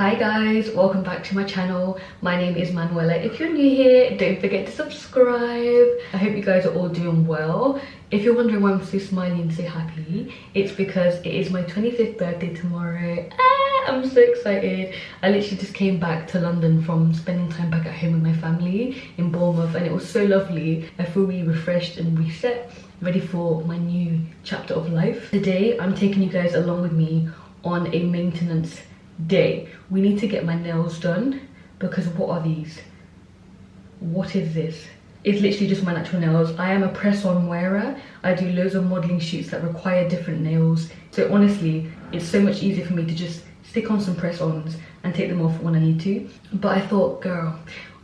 Hi guys, welcome back to my channel. My name is Manuela. If you're new here, don't forget to subscribe. I hope you guys are all doing well. If you're wondering why I'm so smiley and so happy, it's because it is my 25th birthday tomorrow. I'm so excited. I literally just came back to London from spending time back at home with my family in Bournemouth, and it was so lovely. I feel really refreshed and reset, ready for my new chapter of life. Today I'm taking you guys along with me on a maintenance day. We need to get my nails done because what are these? What is this? It's literally just my natural nails. I am a press-on wearer. I do loads of modeling shoots that require different nails, so honestly it's so much easier for me to just stick on some press-ons and take them off when I need to. But I thought, girl,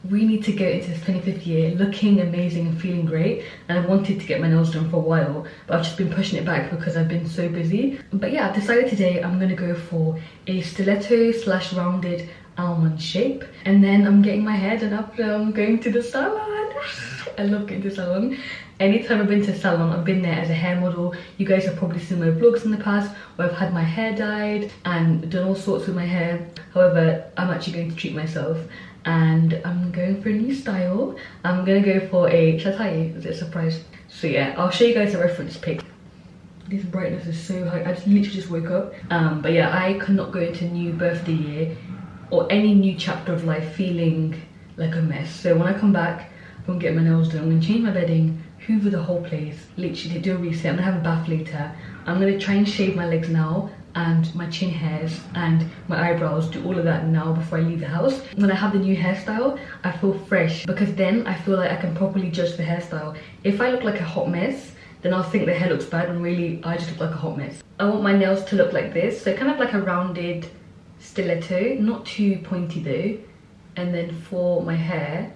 we need to go into this 25th year looking amazing and feeling great, and I wanted to get my nails done for a while, but I've just been pushing it back because I've been so busy. But yeah, I've decided today I'm gonna go for a stiletto slash rounded almond shape, and then I'm getting my hair done up. I'm going to the salon. I love going to the salon. Anytime I've been to a salon, I've been there as a hair model. You guys have probably seen my vlogs in the past where I've had my hair dyed and done all sorts with my hair. However, I'm actually going to treat myself and I'm going for a new style. I'm gonna go for a, shall I tell you, is it a surprise? So yeah, I'll show you guys a reference pic. This brightness is so high. I literally just woke up. But yeah, I could not go into a new birthday year or any new chapter of life feeling like a mess. So when I come back, I'm gonna get my nails done, I'm gonna change my bedding, hoover the whole place, literally do a reset. I'm gonna have a bath later. I'm gonna try and shave my legs now and my chin hairs and my eyebrows, do all of that now before I leave the house. When I have the new hairstyle, I feel fresh because then I feel like I can properly judge the hairstyle. If I look like a hot mess, then I'll think the hair looks bad when really I just look like a hot mess. I want my nails to look like this, so kind of like a rounded stiletto, not too pointy though. And then for my hair,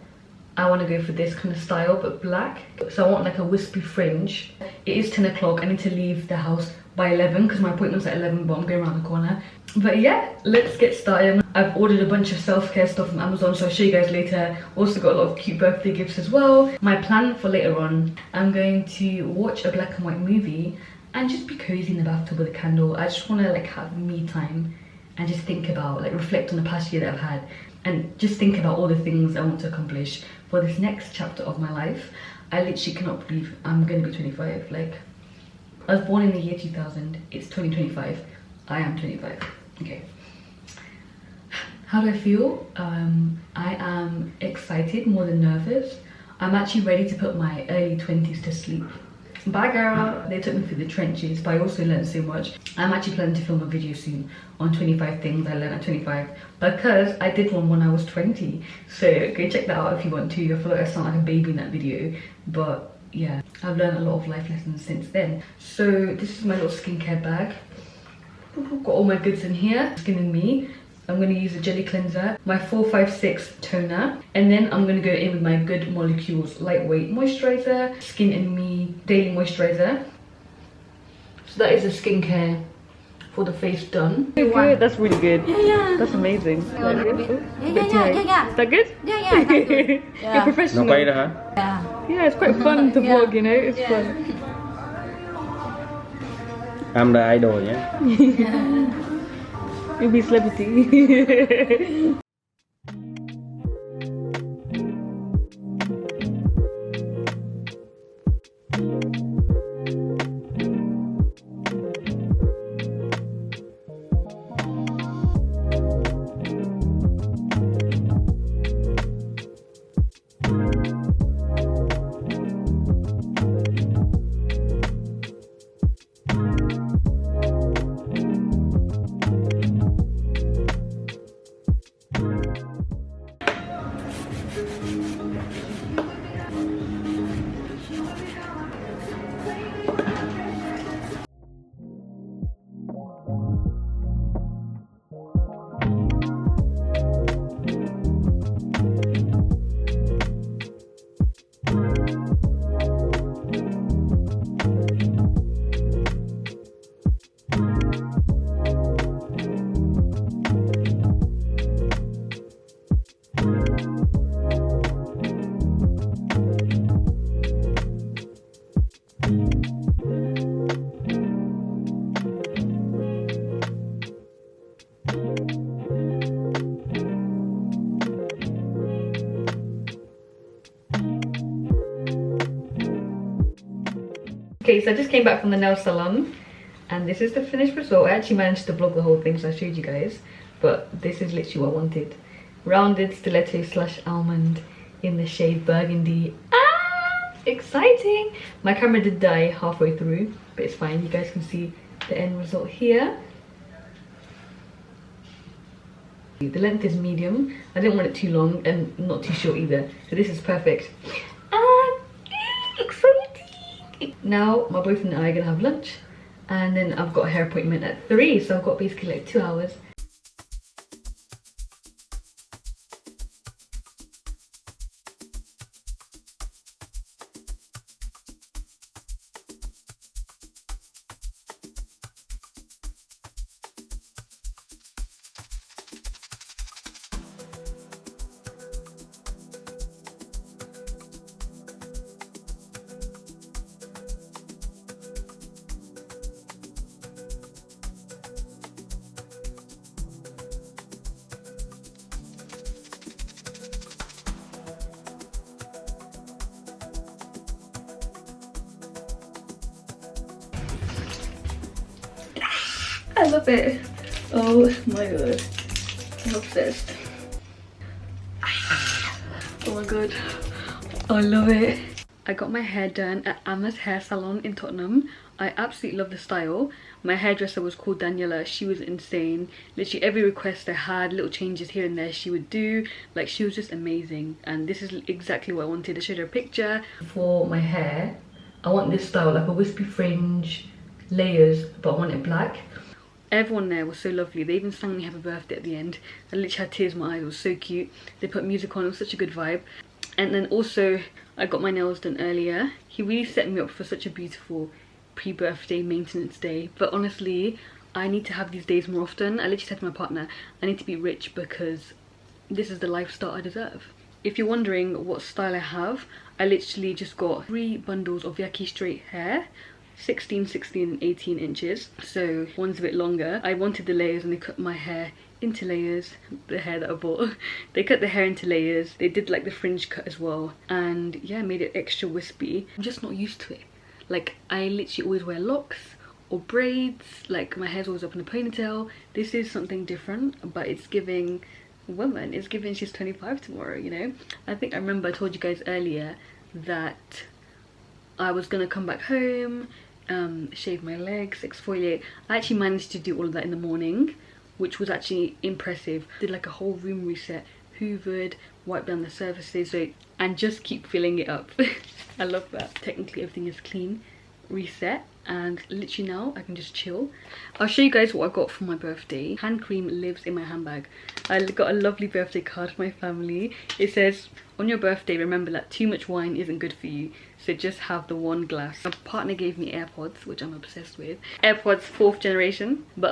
I want to go for this kind of style but black. So I want like a wispy fringe. It is 10 o'clock, I need to leave the house by 11 because my appointment's at 11, but I'm going around the corner. But yeah, let's get started. I've ordered a bunch of self-care stuff from Amazon, so I'll show you guys later. Also got a lot of cute birthday gifts as well. My plan for later on, I'm going to watch a black and white movie and just be cozy in the bathtub with a candle. I just want to like have me time and just think about, like reflect on the past year that I've had and just think about all the things I want to accomplish for this next chapter of my life. I literally cannot believe I'm going to be 25. Like, I was born in the year 2000, it's 2025, I am 25, okay. How do I feel? I am excited more than nervous. I'm actually ready to put my early 20s to sleep. Bye girl! They took me through the trenches, but I also learned so much. I'm actually planning to film a video soon on 25 things I learned at 25 because I did one when I was 20. So go check that out if you want to. I feel like I sound like a baby in that video, but yeah, I've learned a lot of life lessons since then. So this is my little skincare bag. Got all my goods in here. Skin and Me. I'm going to use a jelly cleanser, my 456 toner, and then I'm going to go in with my Good Molecules lightweight moisturizer, Skin and Me daily moisturizer. So that is the skincare for the face done. Good. That's really good. Yeah. That's amazing. Yeah. Is that good? Yeah, that's good. Yeah. You're professional. Yeah. Yeah, it's quite fun to vlog, you know, it's fun. I'm the idol, yeah? You'll be celebrity. Okay, so I just came back from the nail salon and this is the finished result. I actually managed to vlog the whole thing, so I showed you guys, but this is literally what I wanted. Rounded stiletto slash almond in the shade burgundy. Ah, exciting! My camera did die halfway through, but it's fine. You guys can see the end result here. The length is medium. I didn't want it too long and not too short either, so this is perfect. Exciting! Now my boyfriend and I are gonna have lunch, and then I've got a hair appointment at 3, so I've got basically like 2 hours. I love it. Oh my god, I'm obsessed. Oh my god, I love it. I got my hair done at Emma's hair salon in Tottenham. I absolutely love the style. My hairdresser was called Daniela. She was insane. Literally every request I had, little changes here and there, she would do. Like, she was just amazing, and this is exactly what I wanted. I showed her a picture. For my hair, I want this style, like a wispy fringe, layers, but I want it black. Everyone there was so lovely. They even sang me happy birthday at the end. I literally had tears in my eyes. It was so cute. They put music on. It was such a good vibe. And then also, I got my nails done earlier. He really set me up for such a beautiful pre-birthday maintenance day. But honestly, I need to have these days more often. I literally said to my partner, I need to be rich because this is the lifestyle I deserve. If you're wondering what style I have, I literally just got 3 bundles of Yaki straight hair. 16, 16 and 18 inches, so one's a bit longer. I wanted the layers and they cut my hair into layers. The hair that I bought, they cut the hair into layers. They did like the fringe cut as well, and yeah, made it extra wispy. I'm just not used to it. Like, I literally always wear locks or braids, like my hair's always up in a ponytail. This is something different, but it's giving woman. It's giving she's 25 tomorrow, you know. I think I remember I told you guys earlier that I was gonna come back home, shave my legs, exfoliate. I actually managed to do all of that in the morning, which was actually impressive. Did like a whole room reset, hoovered, wiped down the surfaces, so, and just keep filling it up. I love that. Technically everything is clean, reset, and literally now I can just chill. I'll show you guys what I got for my birthday. Hand cream lives in my handbag. I got a lovely birthday card for my family. It says, on your birthday, remember that too much wine isn't good for you, so just have the 1 glass. My partner gave me AirPods, which I'm obsessed with. AirPods 4th generation, but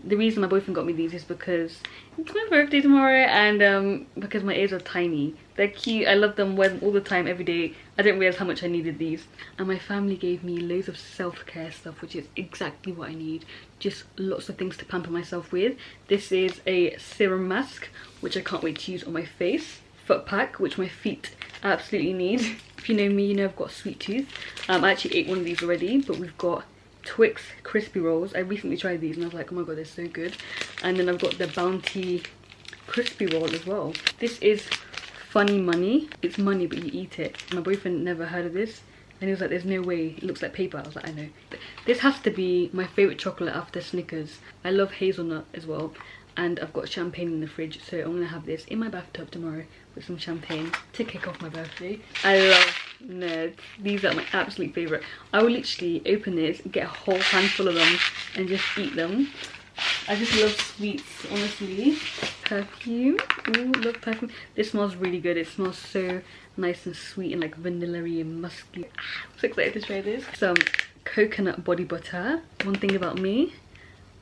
the reason my boyfriend got me these is because it's my birthday tomorrow, and because my ears are tiny. They're cute, I love them, wear them all the time, every day. I didn't realize how much I needed these. And my family gave me loads of self-care stuff, which is exactly what I need. Just lots of things to pamper myself with. This is a serum mask, which I can't wait to use on my face. Foot pack, which my feet absolutely need. If you know me, you know I've got a sweet tooth. I actually ate one of these already, but we've got Twix crispy rolls. I recently tried these and I was like, oh my god, they're so good. And then I've got the Bounty crispy roll as well. This is funny money. It's money, but you eat it. My boyfriend never heard of this, and he was like, there's no way, it looks like paper. I was like, I know. This has to be my favorite chocolate after Snickers. I love hazelnut as well. And I've got champagne in the fridge, so I'm gonna have this in my bathtub tomorrow with some champagne to kick off my birthday. I love nerds. These are my absolute favorite. I will literally open this, get a whole handful of them and just eat them. I just love sweets, honestly. Perfume. Ooh, love perfume. This smells really good. It smells so nice and sweet and like vanilla-y and musky. I'm so excited to try this. Some coconut body butter. One thing about me,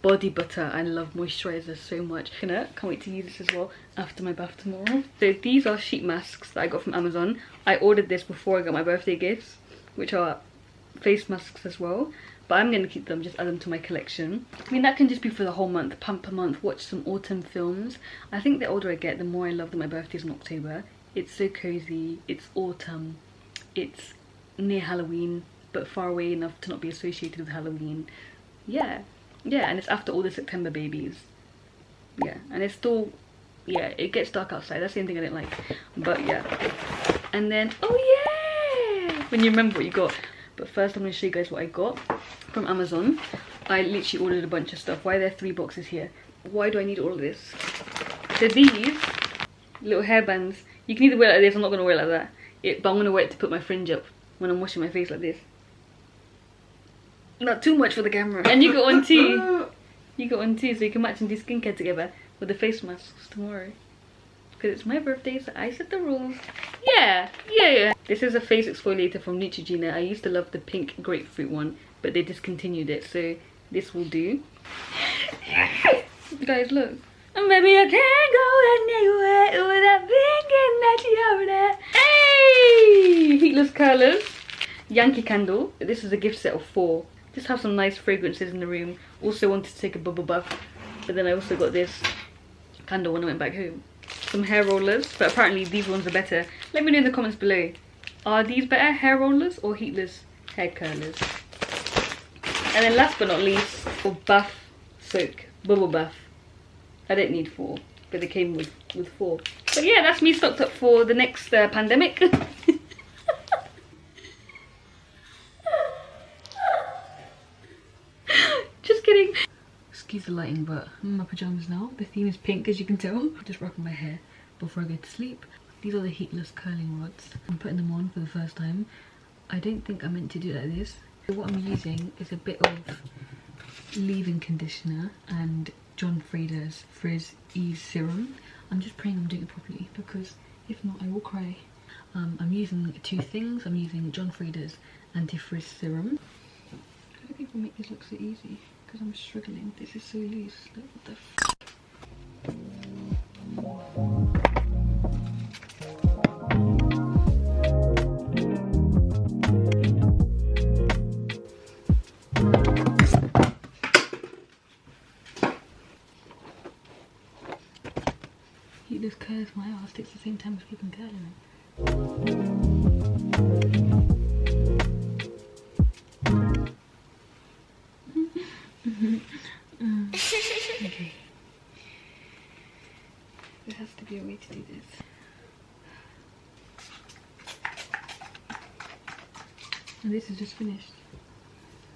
body butter. I love moisturizers so much. Can't wait to use this as well after my bath tomorrow. So these are sheet masks that I got from Amazon. I ordered this before I got my birthday gifts, which are face masks as well. But I'm going to keep them, just add them to my collection. I mean, that can just be for the whole month, pamper month, watch some autumn films. I think the older I get, the more I love that my birthday's in October. It's so cozy, it's autumn, it's near Halloween. but far away enough to not be associated with Halloween. Yeah, and it's after all the September babies. Yeah, and it's still, yeah, it gets dark outside. That's the only thing I didn't like. But yeah, and then, oh yeah, when you remember what you got. But first I'm going to show you guys what I got from Amazon. I literally ordered a bunch of stuff. Why are there 3 boxes here? Why do I need all of this? So these little hairbands, you can either wear it like this, I'm not going to wear it like that. But I'm going to wear it to put my fringe up when I'm washing my face like this. Not too much for the camera. And you got one too. You got one too, so you can match and do skincare together with the face masks tomorrow. Because it's my birthday, so I set the rules. Yeah. This is a face exfoliator from Neutrogena. I used to love the pink grapefruit one, but they discontinued it, so this will do. Guys, look. And maybe I can't go anywhere without thinking that you're there. Hey! Heatless curlers. Yankee candle. This is a gift set of 4. Just have some nice fragrances in the room. Also wanted to take a bubble bath, but then I also got this candle when I went back home. Some hair rollers, but apparently these ones are better. Let me know in the comments below. Are these better, hair rollers or heatless hair curlers? And then last but not least, for bath soak, bubble bath. I didn't need 4, but they came with 4. But yeah, that's me stocked up for the next pandemic. Just kidding. Excuse the lighting, but I'm in my pajamas now. The theme is pink, as you can tell. Just wrapping my hair before I go to sleep. These are the heatless curling rods. I'm putting them on for the first time. I don't think I meant to do it like this. So what I'm using is a bit of leave-in conditioner and John Frieda's Frizz Ease Serum. I'm just praying I'm doing it properly, because if not I will cry. I'm using 2 things. I'm using John Frieda's Anti-Frizz Serum. How do people make this look so easy? Because I'm struggling. This is so loose. Like, what the f. Heatless curls my ass. Takes the same time as flipping curling it. Okay. There has to be a way to do this. And this is just finished.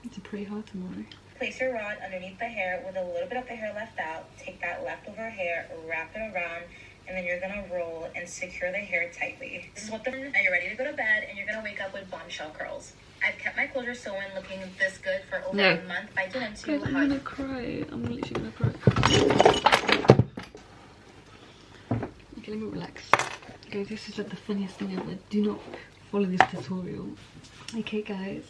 Need to pray hard tomorrow. Place your rod underneath the hair with a little bit of the hair left out. Take that leftover hair, wrap it around, and then you're gonna roll and secure the hair tightly. This is what now you're ready to go to bed, and you're gonna wake up with bombshell curls. I've kept my closure sewing looking this good for over a month by doing into I'm gonna cry. I'm literally gonna cry. Okay, let me relax. Guys, this is like the funniest thing ever. Do not follow this tutorial. Okay guys,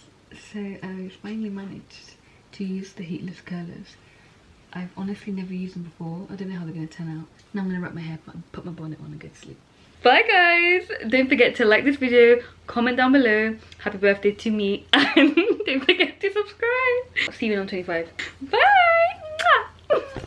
so I finally managed to use the heatless curlers. I've honestly never used them before. I don't know how they're going to turn out. Now I'm going to wrap my hair, put my bonnet on and go to sleep. Bye guys! Don't forget to like this video, comment down below, happy birthday to me, and don't forget to subscribe. See you when I'm 25. Bye! Mwah!